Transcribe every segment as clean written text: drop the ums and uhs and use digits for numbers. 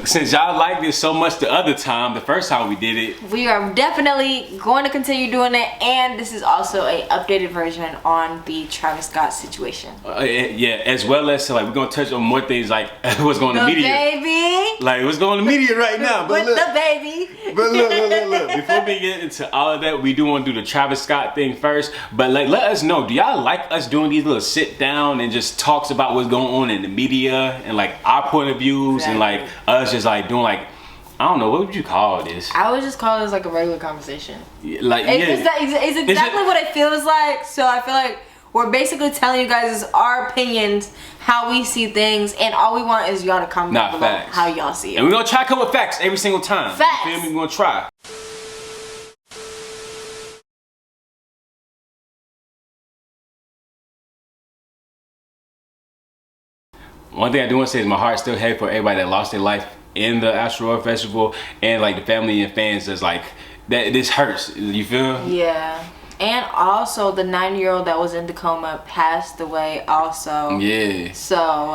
Since y'all liked it so much the other time, the first time we did it, we are definitely going to continue doing it, and this is also a updated version on the Travis Scott situation. Yeah, as well as like we're gonna touch on more things like what's going on in the media, baby. Like what's going on in the media right now. But look, the baby. But look. Before we get into all of that, we do want to do the Travis Scott thing first. But like, let us know. Do y'all like us doing these little sit down and just talks about what's going on in the media and like our point of views and like us just like doing like, I don't know, what would you call this? I would just call this like a regular conversation. Like, it's exactly what it feels like. So I feel like we're basically telling you guys our opinions, how we see things, and all we want is y'all to comment below how y'all see it. And we're gonna try to come with facts every single time. Facts. You feel me? We're gonna try. One thing I do want to say is my heart's still heavy for everybody that lost their life in the Astroworld Festival, and like the family and fans that's like, that this hurts. You feel? Yeah. And also the 9-year-old that was in the coma passed away also. Yeah. So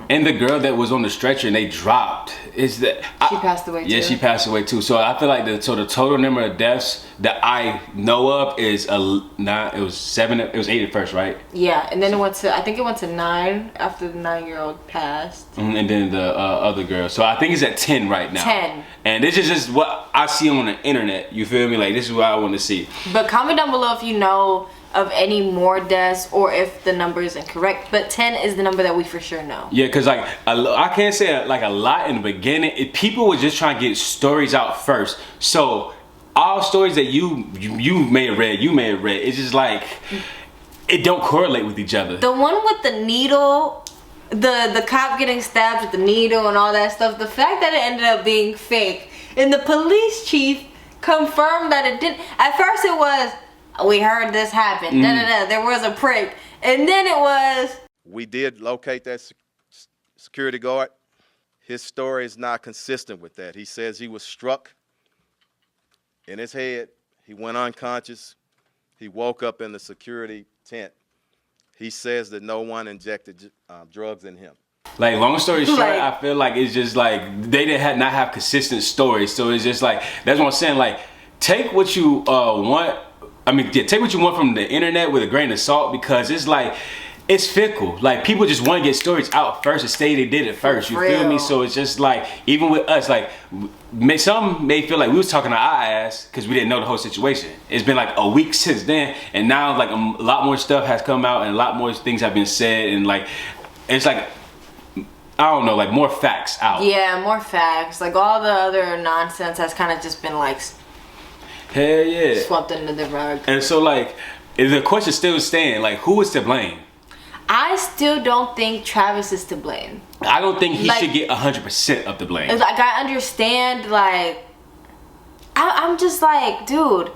and the girl that was on the stretcher and they dropped, is that she passed away too. Yeah, she passed away too. So I feel like the total number of deaths that I know of is it was 7, it was 8 at first, right? Yeah, and then it went to, I think it went to 9 after the 9-year-old passed. And then the other girl. So I think it's at 10 right now. 10. And this is just what I see on the internet. You feel me? Like, this is what I want to see. But comment down below if you know of any more deaths or if the number is incorrect. But 10 is the number that we for sure know. Yeah, because like I can't say like a lot in the beginning. People were just trying to get stories out first. So all stories that you may have read, it's just like it don't correlate with each other. The one with the needle, the cop getting stabbed with the needle and all that stuff, the fact that it ended up being fake, and the police chief confirmed that it didn't. At first it was, we heard this happen, there was a prank, and then it was, we did locate that security guard. His story is not consistent with that. He says he was struck in his head, he went unconscious, he woke up in the security tent. He says that no one injected drugs in him. Like, long story short, I feel like it's just like they did not have consistent stories. So it's just like, that's what I'm saying. Like, take what you want. I mean, yeah, take what you want from the internet with a grain of salt, because it's like, it's fickle. Like, people just want to get stories out first and say they did it first. You feel me? So it's just like, even with us, like, some may feel like we was talking to our ass because we didn't know the whole situation. It's been like a week since then, and now like a lot more stuff has come out and a lot more things have been said, and like, it's like, I don't know, like more facts out. Yeah, more facts. Like all the other nonsense has kind of just been like, hell yeah, swept under the rug. And so like, the question still stands, like, who is to blame? I still don't think Travis is to blame. I don't think he should get 100% of the blame. Like, I understand, like, I'm just like, dude,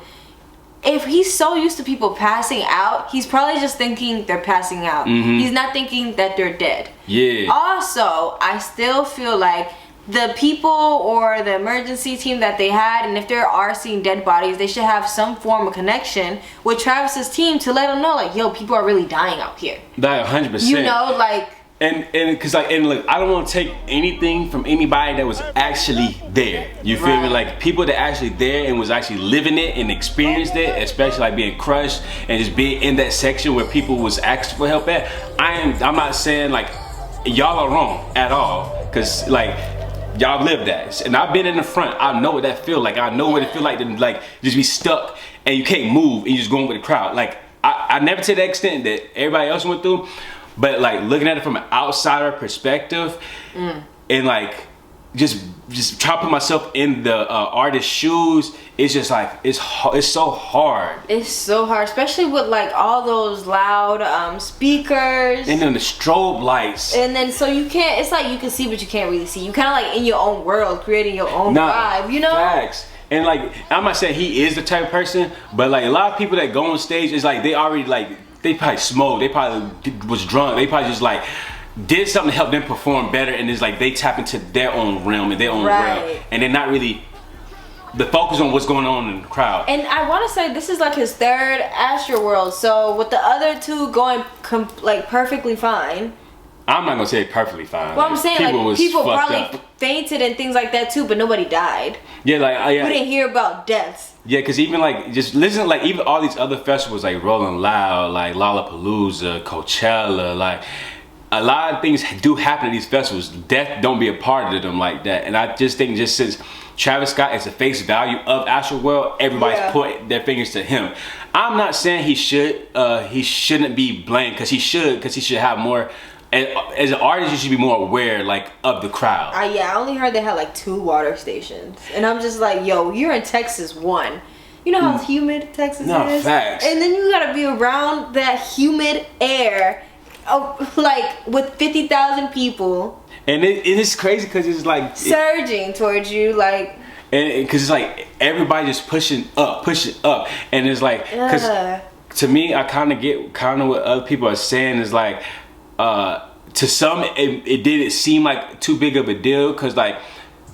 if he's so used to people passing out, he's probably just thinking they're passing out. He's not thinking that they're dead. Yeah. Also, I still feel like the people or the emergency team that they had, and if there are seeing dead bodies, they should have some form of connection with Travis's team to let them know, like, yo, people are really dying out here. That 100%. You know, like, and cause like, and look, I don't want to take anything from anybody that was actually there. You feel me? Like, people that actually there and was actually living it and experienced it, especially like being crushed and just being in that section where people was asking for help at. I'm not saying like y'all are wrong at all, cause like, y'all live that, and I've been in the front. I know what that feel like. I know what it feel like to like just be stuck and you can't move and you just going with the crowd. Like, I never to the extent that everybody else went through, but like looking at it from an outsider perspective, and like just try to put myself in the artist's shoes. It's just like, it's so hard. It's so hard, especially with like all those loud speakers. And then the strobe lights. And then so you can't, it's like you can see but you can't really see. You kind of like in your own world, creating your own vibe, you know? Facts. And like, I'm not saying he is the type of person, but like a lot of people that go on stage, is like they already like, they probably smoked, they probably was drunk, they probably just like, did something to help them perform better, and it's like they tap into their own realm and their own world, and they're not really the focus on what's going on in the crowd. And I want to say this is like his 3rd Astroworld, so with the other 2 going like perfectly fine, I'm not gonna say perfectly fine. Well, I'm saying people like people fucked probably up. fainted and things like that too, but nobody died. Yeah, like We didn't hear about deaths. Yeah, because even like just listen, like even all these other festivals like Rolling Loud, like Lollapalooza, Coachella, like a lot of things do happen at these festivals. Death don't be a part of them like that. And I just think just since Travis Scott is the face value of Astroworld, everybody's put their fingers to him. I'm not saying he shouldn't be blamed, because he should have more. As an artist, you should be more aware, like, of the crowd. Yeah, I only heard they had like 2 water stations, and I'm just like, yo, you're in Texas 1. You know how humid Texas is? Facts. And then you gotta be around that humid air, like with 50,000 people. And it's crazy because it's like surging towards you, like. And because it's like everybody just pushing up, and it's like, because to me, I kind of get what other people are saying is like. To some, it didn't seem like too big of a deal, because like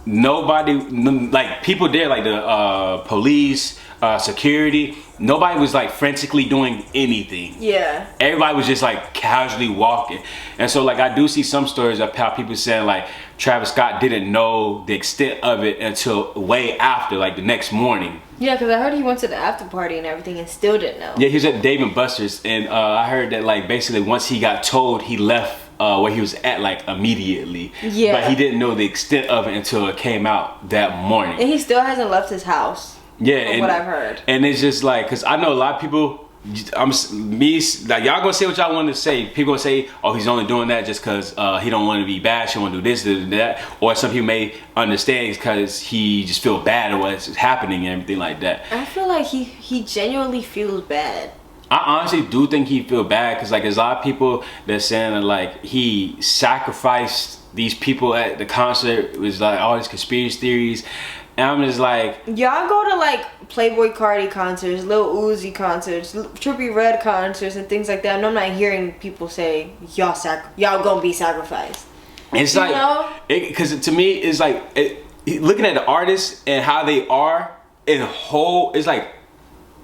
nobody, like people there, like the police, security, nobody was like frantically doing anything. Yeah. Everybody was just like casually walking. And so like I do see some stories of how people saying like Travis Scott didn't know the extent of it until way after, like the next morning. Yeah, because I heard he went to the after party and everything and still didn't know. Yeah, he was at Dave & Buster's, and I heard that like basically once he got told, he left where he was at like immediately. Yeah. But he didn't know the extent of it until it came out that morning. And he still hasn't left his house. Yeah, from what I've heard. And it's just like, because I know a lot of people, like y'all gonna say what y'all want to say. People gonna say, oh, he's only doing that just because he don't want to be bashed, he want to do this, that. Or some people may understand it's because he just feel bad or what's happening and everything like that. I feel like he genuinely feels bad. I honestly do think he feel bad, because like there's a lot of people that's saying that like he sacrificed these people at the concert. It was like all these conspiracy theories. And I'm just like, y'all go to like Playboy Cardi concerts, Lil Uzi concerts, Trippie Redd concerts, and things like that. And I'm not hearing people say y'all gonna be sacrificed. It's like, because to me, it's like looking at the artists and how they are in whole. It's like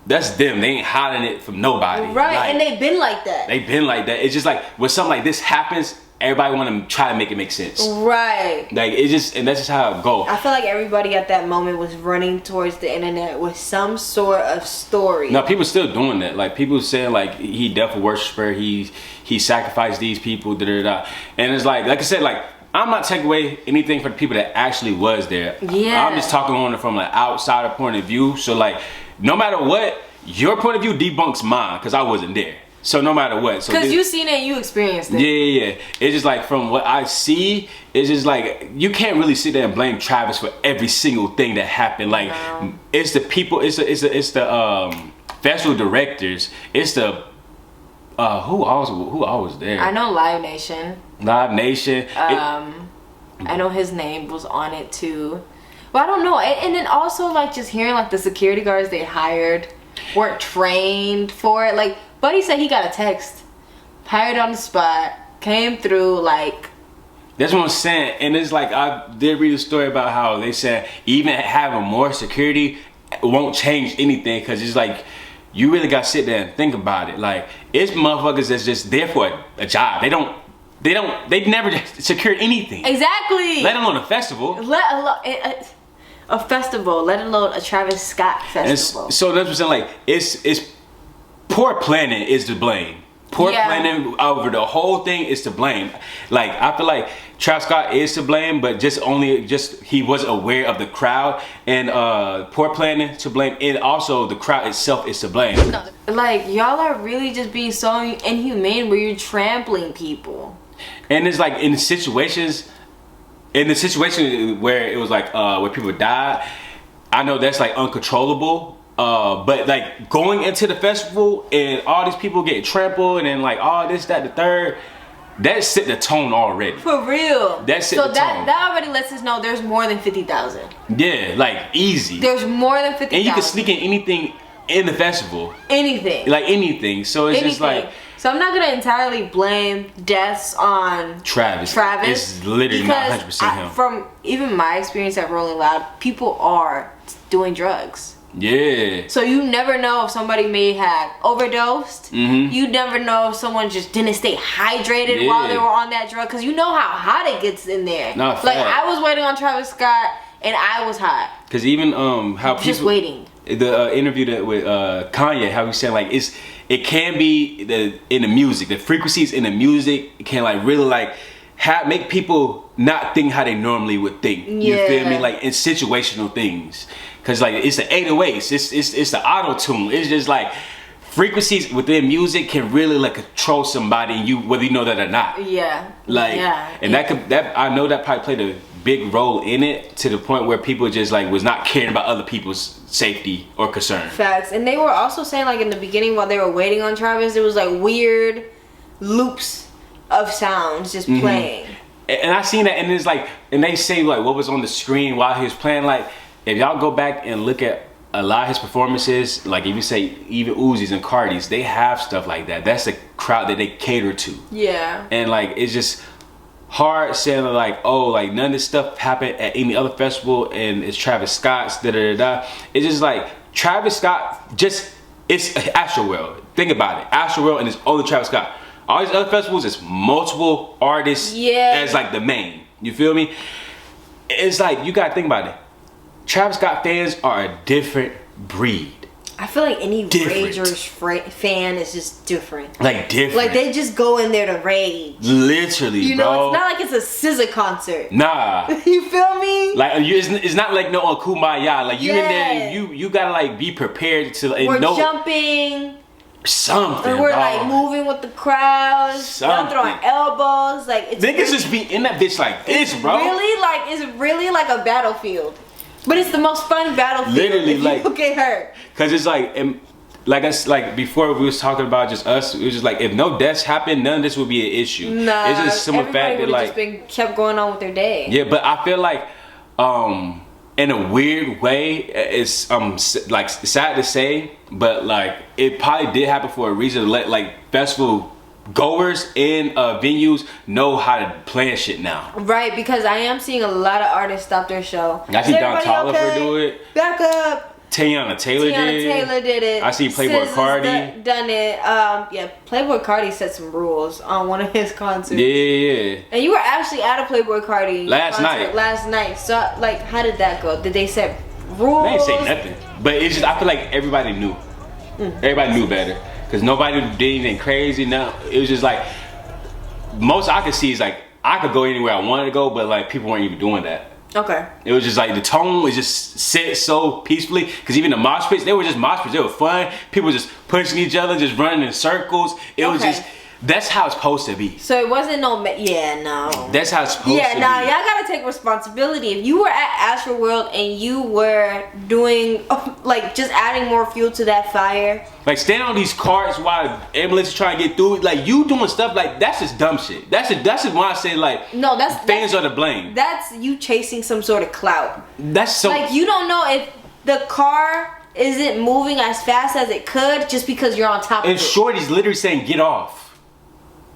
that's them. They ain't hiding it from nobody. Right, like, and they've been like that. They've been like that. It's just like when something like this happens, everybody want to try to make it make sense. Right. Like it just, and that's just how it go. I feel like everybody at that moment was running towards the internet with some sort of story. No, people still doing that. Like people saying like he devil worshiper, he sacrificed these people, and it's like I said, like I'm not taking away anything from the people that actually was there. Yeah. I'm just talking on it from an outsider point of view. So like, no matter what, your point of view debunks mine, because I wasn't there. So no matter what, so because you seen it, you experienced it. Yeah. It's just like from what I see, it's just like you can't really sit there and blame Travis for every single thing that happened. Like it's the people, it's the festival directors, it's the who always there. I know Live Nation. I know his name was on it too, but I don't know. And then also like just hearing like the security guards they hired weren't trained for it. Like Buddy said he got a text, hired on the spot, came through like. That's what I'm saying, and it's like I did read a story about how they said even having more security won't change anything, because it's like you really got to sit there and think about it. Like it's motherfuckers that's just there for a job. They've never secured anything. Exactly. Let alone a festival. Let alone a festival. Let alone a Travis Scott festival. So that's what I'm saying. Like it's poor planning is to blame. Poor planning over the whole thing is to blame. Like I feel like Travis Scott is to blame, but he was aware of the crowd, and poor planning to blame, and also the crowd itself is to blame. Like y'all are really just being so inhumane where you're trampling people. And it's like in the situation where it was like where people died, I know that's like uncontrollable. But like going into the festival and all these people getting trampled and then like all this, that, the third, that set the tone already. For real. That set the tone. That already lets us know there's more than 50,000. Yeah, like easy. There's more than 50,000. And you can sneak in anything in the festival. Anything. Like anything. So it's just like. So I'm not gonna entirely blame deaths on Travis. It's literally not 100% him. From even my experience at Rolling Loud, people are doing drugs. Yeah. So you never know if somebody may have overdosed. You never know if someone just didn't stay hydrated while they were on that drug, because you know how hot it gets in there. Not like fact. I was waiting on Travis Scott and I was hot. Because even how people Just waiting. The interview that with Kanye, how he said like it can be in the music, the frequencies in the music can like really like make people not think how they normally would think. You feel me? Like in situational things. Cause like it's the 808s, it's the auto tune. It's just like frequencies within music can really like control somebody, and you whether you know that or not. Yeah. Like and that I know that probably played a big role in it, to the point where people just like was not caring about other people's safety or concern. Facts. And they were also saying like in the beginning while they were waiting on Travis, there was like weird loops of sounds just playing. And I seen that, and it's like, and they say like what was on the screen while he was playing. Like if y'all go back and look at a lot of his performances, like if you say even Uzis and Cardis, they have stuff like that. That's the crowd that they cater to. Yeah. And like it's just hard saying like, oh, like none of this stuff happened at any other festival and it's Travis Scott's da-da-da-da. It's just like Travis Scott, it's Astroworld. Think about it. Astroworld, and it's only Travis Scott. All these other festivals, it's multiple artists as like the main. You feel me? It's like, you gotta think about it. Travis Scott fans are a different breed. I feel like any Ragers fan is just different. Like different. Like they just go in there to rage. Literally, you know, bro. it's not like it's a SZA concert. Nah. You feel me? Like it's not like no Kumbaya. Like you in there, you gotta like be prepared to. We're jumping. Something. Or we're like moving with the crowds. Y'all throwing elbows. Like it's niggas just be in that bitch like this, bro. It's really like a battlefield. But it's the most fun battlefield. Literally, if like you get hurt. Cause it's like before we was talking about just us. It was just like if no deaths happen, none of this would be an issue. Nah, it's just simple fact that like just kept going on with their day. Yeah, but I feel like in a weird way, it's like sad to say, but like it probably did happen for a reason to let like festival goers in venues know how to plan shit now. Right, because I am seeing a lot of artists stop their show. I see Don Toliver do it. Back up. Tiana Taylor did it. I see Playboy Cardi done it. Yeah, Playboy Cardi set some rules on one of his concerts. Yeah. And you were actually at a Playboy Cardi last night. So like, how did that go? Did they set rules? They didn't say nothing. But it's just I feel like everybody knew. Everybody knew better. Cause nobody did anything crazy. No, it was just like most I could see is like I could go anywhere I wanted to go, but like people weren't even doing that. Okay. It was just like the tone was just set so peacefully. Cause even the mosh pits, they were just mosh pits. They were fun. People were just pushing each other, just running in circles. It was just, that's how it's supposed to be. So it wasn't no, no. That's how it's supposed to be. Yeah, nah, y'all gotta take responsibility. If you were at Astroworld and you were doing, like, just adding more fuel to that fire. Like, standing on these carts while ambulances trying to get through it, like, you doing stuff like, that's just dumb shit. That's just why I say, like, no, fans are to blame. That's you chasing some sort of clout. That's so. Like, you don't know if the car isn't moving as fast as it could just because you're on top of it. And Shorty's literally saying, get off.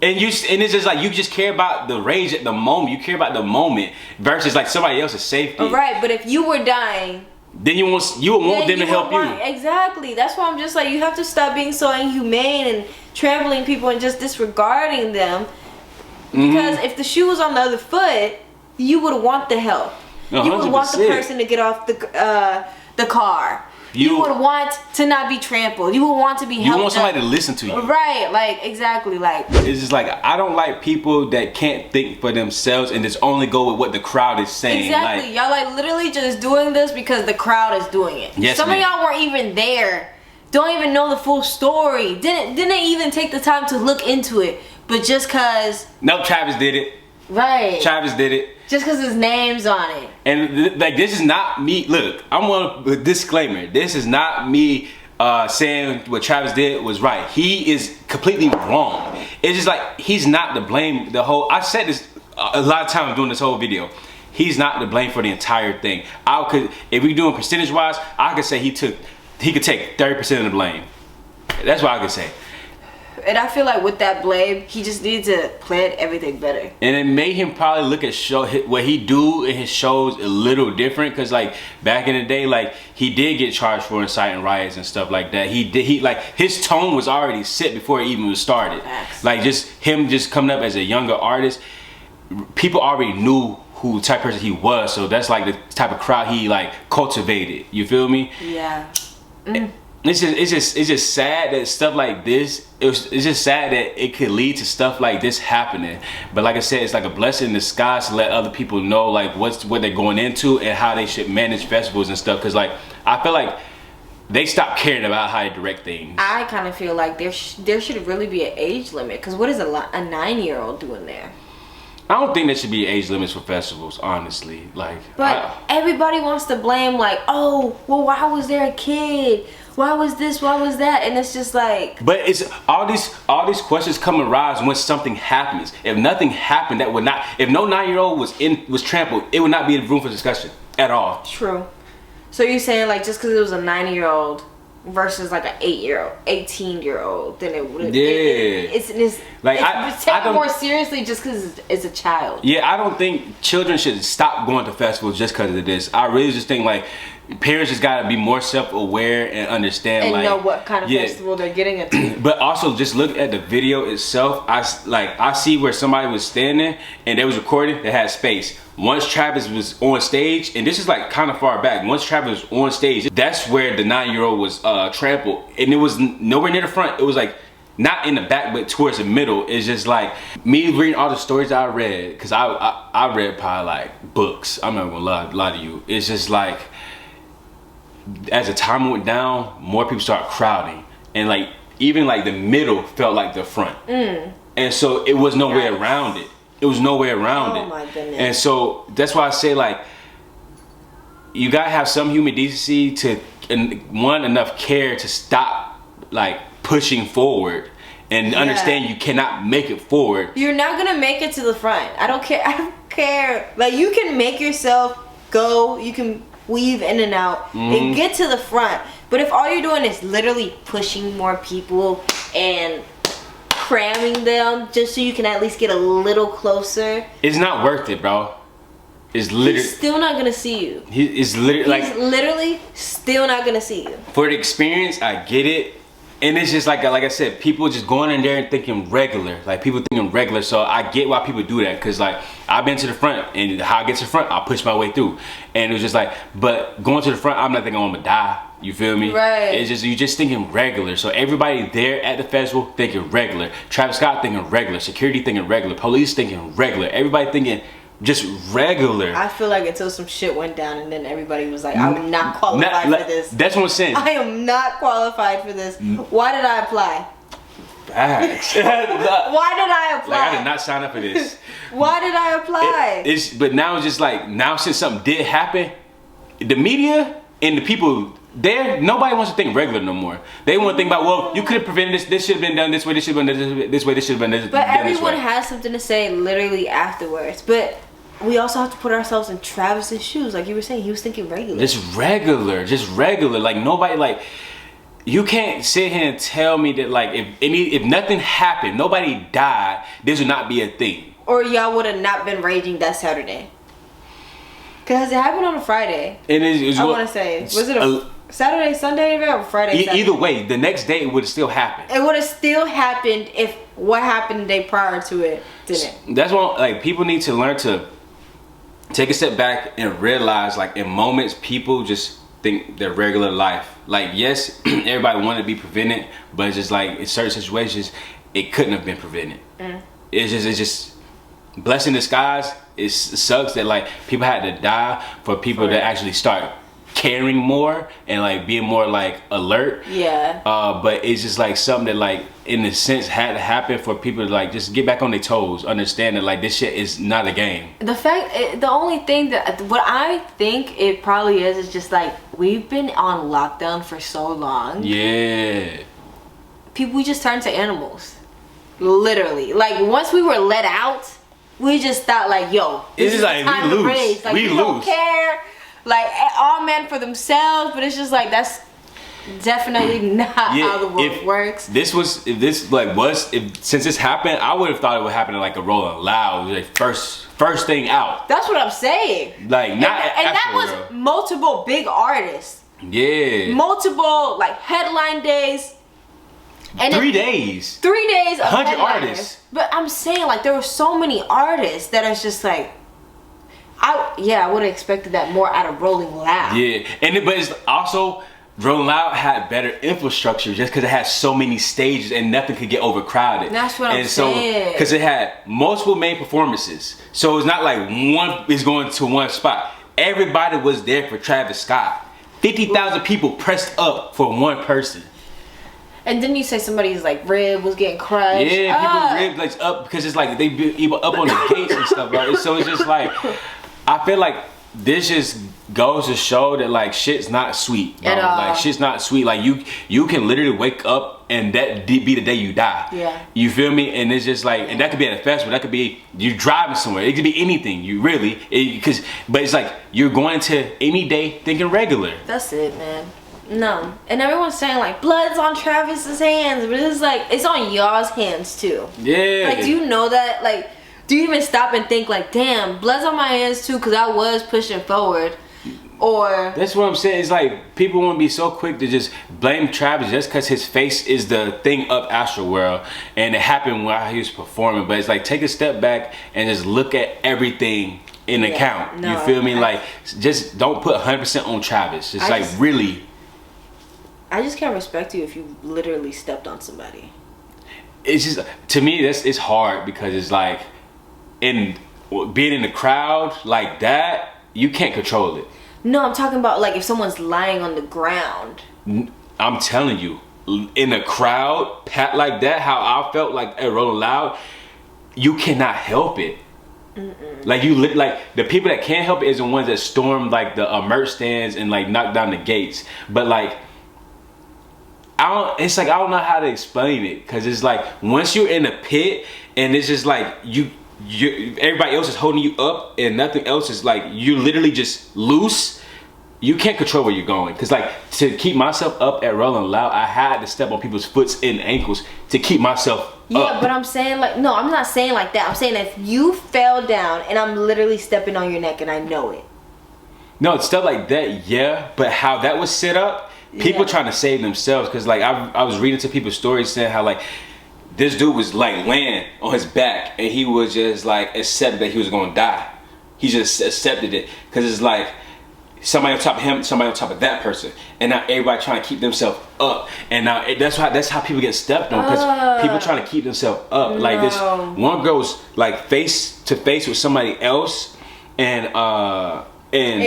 And it's just like you just care about the rage at the moment. You care about the moment versus like somebody else's safety. Right, but if you were dying, then you would want them to help you. Exactly. That's why I'm just like, you have to stop being so inhumane and trampling people and just disregarding them. Because if the shoe was on the other foot, you would want the help. 100%. You would want the person to get off the car. You would want to not be trampled. You would want to be helped. You want somebody to listen to you. Right, like, exactly, like. It's just like, I don't like people that can't think for themselves and just only go with what the crowd is saying. Exactly, y'all like literally just doing this because the crowd is doing it. Yes, Some of y'all weren't even there. Don't even know the full story. Didn't even take the time to look into it. But just cause. Nope, Travis did it. Right. Travis did it. Just because his name's on it. And like, this is not me. Look, I'm on a disclaimer. This is not me saying what Travis did was right. He is completely wrong. It's just like, he's not to blame. I said this a lot of times doing this whole video. He's not to blame for the entire thing. If we doing percentage wise, I could say he could take 30% of the blame. That's what I could say. And I feel like with that blame, he just needs to plan everything better. And it made him probably look at what he do in his shows a little different, because like back in the day, like he did get charged for inciting riots and stuff like that. He like his tone was already set before it even was started. Like just him just coming up as a younger artist, people already knew who type of person he was, so that's like the type of crowd he like cultivated. You feel me? Yeah. It's just sad that stuff like this. It's just sad that it could lead to stuff like this happening. But like I said, it's like a blessing in disguise to let other people know like what they're going into and how they should manage festivals and stuff. Cause like I feel like they stopped caring about how they direct things. I kind of feel like there should really be an age limit. Cause what is a 9-year-old doing there? I don't think there should be age limits for festivals, honestly. Like, but everybody wants to blame like, oh, well, why was there a kid? Why was this? Why was that? And it's just like. But it's all these questions come and rise when something happens. If nothing happened, that would not. If no 9-year-old was trampled, it would not be room for discussion at all. True. So you're saying like just because it was a 9-year-old versus like an 18-year-old, then it would. Yeah. It's like it's taken more seriously just because it's a child. Yeah, I don't think children should stop going to festivals just because of this. I really just think like parents just gotta be more self-aware and understand and like know what kind of festival they're getting into. But also just look at the video itself. I see where somebody was standing and they was recording. They had space. Once Travis was on stage, and this is like kind of far back. Once Travis was on stage, that's where the 9-year-old was trampled, and it was nowhere near the front. It was like not in the back, but towards the middle. It's just like me reading all the stories I read, because I read probably like books. I'm not gonna lie to you. It's just like as the time went down, more people started crowding, and like even like the middle felt like the front, and so it was no way around it. It was no way around it. Oh my goodness. And so that's why I say like you gotta have some human decency to, and one, enough care to stop like pushing forward and understand you cannot make it forward. You're not gonna make it to the front. I don't care. Like you can make yourself go, you can weave in and out and get to the front. But if all you're doing is literally pushing more people and cramming them just so you can at least get a little closer, it's not worth it, bro. It's literally, he's still not gonna see you. He's literally still not gonna see you. For the experience, I get it. And it's just like I said, people just going in there and thinking regular. Like people thinking regular. So I get why people do that. Cause like I've been to the front, and how I get to the front, I push my way through. And it was just like, but going to the front, I'm not thinking I'm gonna die. You feel me? Right. It's just, you just thinking regular. So everybody there at the festival thinking regular. Travis Scott thinking regular. Security thinking regular. Police thinking regular. Everybody thinking just regular. I feel like until some shit went down and then everybody was like, I'm not qualified for this. That's what I'm saying. I am not qualified for this. Why did I apply? Facts. Why did I apply? Like I did not sign up for this. Why did I apply? But now it's just like, now since something did happen, the media and the people there, nobody wants to think regular no more. They want to think about, well, you could have prevented this. This should have been done this way. This should have been done this way. This should have been done this way. But everyone has something to say literally afterwards. But we also have to put ourselves in Travis's shoes. Like you were saying, he was thinking regular. Just regular. Like nobody, like, you can't sit here and tell me that like if nothing happened, nobody died, this would not be a thing. Or y'all would have not been raging that Saturday. Cause it happened on a Friday. I want to say, was it a Saturday, Sunday event, or Friday? Saturday? Either way, the next day it would have still happened. It would have still happened if what happened the day prior to it didn't. That's why like people need to learn to take a step back and realize like in moments people just think their regular life. Like yes, everybody wanted to be prevented, but it's just like in certain situations it couldn't have been prevented. It's just blessing in disguise. It sucks that like people had to die for people to actually start caring more and like being more like alert. Yeah. But it's just like something that like in a sense had to happen for people to like just get back on their toes, understand that like this shit is not a game. The only thing that what I think it probably is just like we've been on lockdown for so long. Yeah. We just turned to animals. Literally. Like once we were let out, we just thought like, yo, this is like time we to lose. race. Like we don't care. Like all men for themselves, but it's just like that's definitely not how the world works. Since this happened, I would have thought it would happen to like a Rolling Loud, like first thing out. That's what I'm saying. Like not, and that was multiple big artists. Yeah. Multiple like headline days. And 3 days. 3 days of 100 artists. But I'm saying like there were so many artists that it's just like, I would have expected that more out of Rolling Loud. Yeah, but it's also Rolling Loud had better infrastructure just because it had so many stages and nothing could get overcrowded. That's what I'm saying. Because it had multiple main performances, so it's not like one is going to one spot. Everybody was there for Travis Scott. 50,000 people pressed up for one person. And then you say somebody's like rib was getting crushed. Yeah, people's rib like up because it's like they be even up on the gates and stuff, right? So it's just like, I feel like this just goes to show that like shit's not sweet, bro. Like shit's not sweet. Like you can literally wake up and that be the day you die. Yeah. You feel me? And it's just like, and that could be at a festival. That could be you driving somewhere. It could be anything. But it's like you're going to any day thinking regular. That's it, man. No, and everyone's saying like blood's on Travis's hands, but it's like it's on y'all's hands too. Yeah. Like, do you know that? Like, do you even stop and think like, damn, blood's on my hands too, because I was pushing forward, or that's what I'm saying. It's like people want to be so quick to just blame Travis just because his face is the thing of Astroworld and it happened while he was performing. But it's like take a step back and just look at everything in account. No, you feel me? Like just don't put 100% on Travis. Just really. I just can't respect you if you literally stepped on somebody. It's just, to me, it's hard because it's like, being in the crowd like that, you can't control it. No, I'm talking about like if someone's lying on the ground. I'm telling you, in a crowd like that, how I felt like at Rolling Loud, you cannot help it. Like like the people that can't help it is the ones that storm like the merch stands and like knock down the gates. But like, I don't know how to explain it, because it's like once you're in a pit and it's just like everybody else is holding you up and nothing else is like, you're literally just loose. You can't control where you're going, because like to keep myself up at Rolling Loud, I had to step on people's foots and ankles to keep myself up. Yeah, but I'm saying like, no, I'm not saying like that. I'm saying if you fell down and I'm literally stepping on your neck and I know it. No, stuff like that, yeah, but how that was set up, people trying to save themselves, because like I was reading to people's stories saying how like this dude was like laying on his back and he was just like accepted that he was going to die. He just accepted it, because it's like somebody on top of him, somebody on top of that person, and now everybody trying to keep themselves up, and now that's how people get stepped on, because people trying to keep themselves up. No. Like this one girl's like face to face with somebody else, and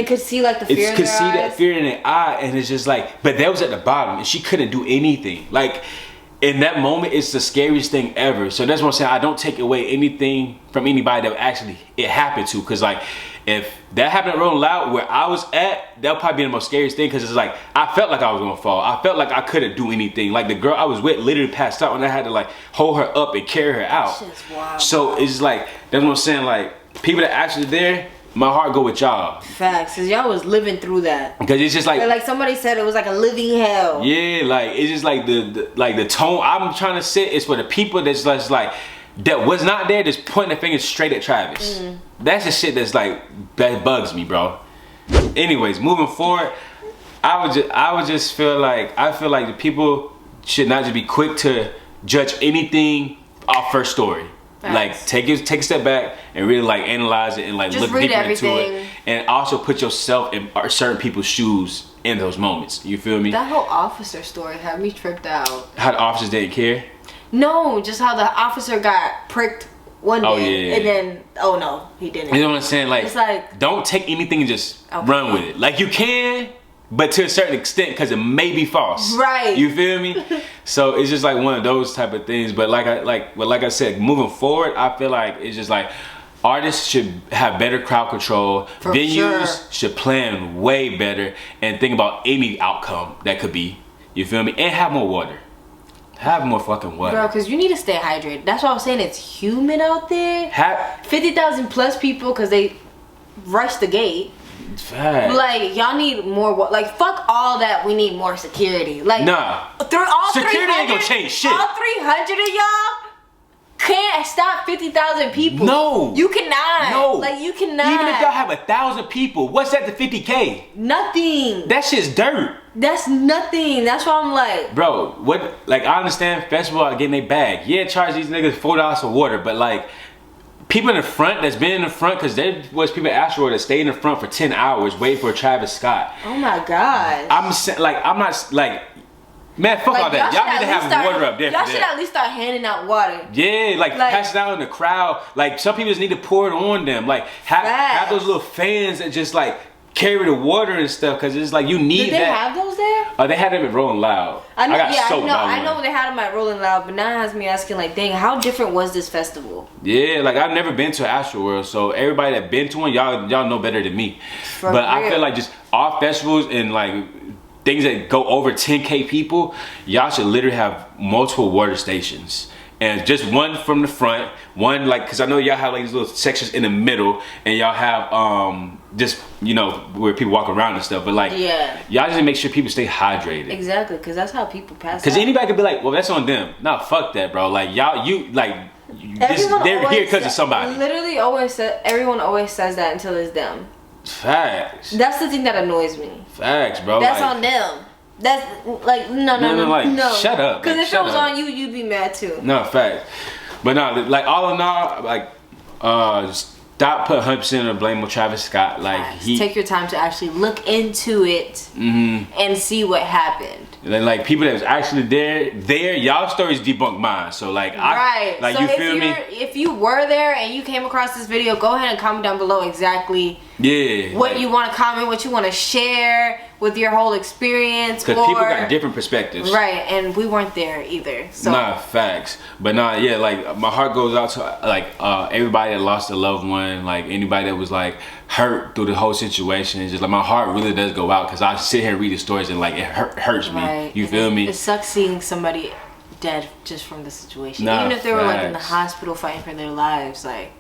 could see like the fear in their eyes. That fear in their eye, and it's just like, but that was at the bottom and she couldn't do anything. Like in that moment, it's the scariest thing ever. So that's what I'm saying. I don't take away anything from anybody that actually it happened to, because like if that happened at Rolling Loud where I was at, that would probably be the most scariest thing, because it's like I felt like I was gonna fall. I felt like I couldn't do anything. Like the girl I was with literally passed out and I had to like hold her up and carry her out. Wild. So it's like, that's what I'm saying. Like people that actually there, my heart go with y'all. Facts, cause y'all was living through that. Because it's just like somebody said, it was like a living hell. Yeah, like it's just like the tone I'm trying to set is for the people that's just like that was not there, just pointing their fingers straight at Travis. That's the shit that's like that bugs me, bro. Anyways, moving forward, I would just feel like the people should not just be quick to judge anything off first story. Like take a step back and really like analyze it and like just look deeper everything. into it, and also put yourself in certain people's shoes in those moments. You feel me? That whole officer story had me tripped out. How the officers didn't care? No, just how the officer got pricked one day and then no, he didn't. You know what I'm saying? Like, it's like, don't take anything and just run with it. Like you can, but to a certain extent, because it may be false. Right. You feel me? So it's just like one of those type of things. But like I said, moving forward, I feel like it's just like artists should have better crowd control. Venues should plan way better and think about any outcome that could be. You feel me? And have more water. Have more fucking water. Bro, because you need to stay hydrated. That's why I was saying it's humid out there. 50,000 plus people because they rushed the gate. Facts. Like, y'all need more. Like, fuck all that. We need more security. Like, nah. All security ain't gonna change shit. All 300 of y'all can't stop 50,000 people. No. You cannot. No. Like, you cannot. Even if y'all have 1,000 people, what's that to 50K? Nothing. That shit's dirt. That's nothing. That's why I'm like, bro, what? Like, I understand festival are getting their bag. Yeah, charge these niggas $4 for water, but like, people in the front that's been in the front, because there was people at Astroworld that stayed in the front for 10 hours waiting for Travis Scott. oh my god. I'm not like, man, fuck all that. Y'all need to have water up there. Y'all should at least start handing out water. Yeah, like pass it out in the crowd. Like, some people just need to pour it on them. Like, have those little fans that just like carry the water and stuff, because it's like you need that. Did they have those there? They had them at Rolling Loud. I know, I know they had them at Rolling Loud, but now it has me asking, like, dang, how different was this festival? Yeah, like, I've never been to Astroworld, so everybody that been to one, y'all know better than me. But real. I feel like just all festivals and like things that go over 10K people, y'all should literally have multiple water stations. And just one from the front, one like, cause I know y'all have like these little sections in the middle, and y'all have just, you know, where people walk around and stuff. But like, yeah, y'all just make sure people stay hydrated. Exactly, cause that's how people pass. Cause anybody could be like, well, that's on them. Nah, fuck that, bro. Like, y'all, they're here because of somebody. Literally, everyone always says that until it's them. Facts. That's the thing that annoys me. Facts, bro. That's like, on them. That's like no. Shut up. Because if it was on you, you'd be mad too. No, facts. But no, like, all in all, like, stop putting 100% of the blame on Travis Scott. Like, take your time to actually look into it and see what happened. And like, people that was actually there, y'all stories debunk mine. So like, so you feel me? If you were there and you came across this video, go ahead and comment down below exactly what you want to comment, what you want to share with your whole experience. Because people got different perspectives. Right, and we weren't there either. So. Nah, facts. But nah, yeah, like, my heart goes out to like everybody that lost a loved one, like anybody that was like hurt through the whole situation. It's just like, my heart really does go out, because I sit here and read the stories and like it hurts me. Right. You feel me? It sucks seeing somebody dead just from the situation. Nah, even if they were like in the hospital fighting for their lives, like.